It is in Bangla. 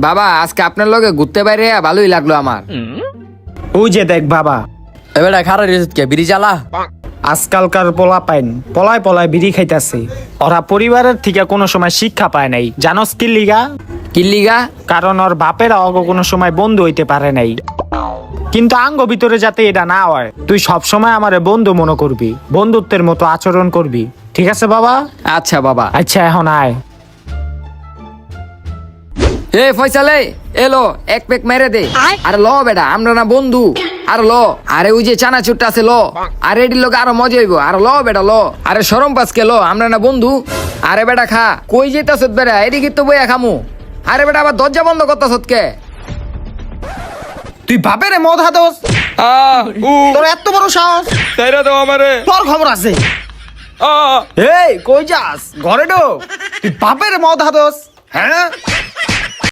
বাবা আজকে আপনার লগে ঘুরতে বাইরে ভালোই লাগলো আমার। ওই যে দেখ বাবা, এবার খারাপ রেসিট কে বিড়ি জ্বালা। আজকালকার পোলা পাইন পলায় পলায় বিড়ি খাইতেছে। ওরা পরিবারের থেকে কোনো সময় শিক্ষা পায় নাই, জানোস কি লিগা? কিল্লিগা? কারণ ওর বাপেরা অগ কোনো সময় বন্ধু হইতে পারে নাই। কিন্তু আঙ্গ ভিতরে যাতে এটা না হয়, তুই সব সময় আমারে বন্ধু মনে করবি, বন্ধুত্বের মতো আচরণ করবি, ঠিক আছে বাবা? আচ্ছা বাবা। আচ্ছা এখন আয়। এ ফয়সালে এলো এক পেক মেরে দে। আরে ল বেটা, আমরা না বন্ধু? আর ল, আরে ওই যে চানাচুরটা আছে ল, আর এটির লোক আরো মজা হইব। আর ল বেটা ল, আরে সরম পাসকে ল, আমরা না বন্ধু? আরে বেটা খা, কই যেতাছ বেটা? এদিকে তো বইয়া খামু। আরে বেটা আবার দরজা বন্ধ করতাছ কে? তুই বাপেরে মদ হাতস? তোর এত বড় সাহস? তাইরা দাও আমারে। তোর খবর আছে? এই কই যাস? ঘরে ঢোক। তুই বাপেরে মদ হাতস? হ্যাঁ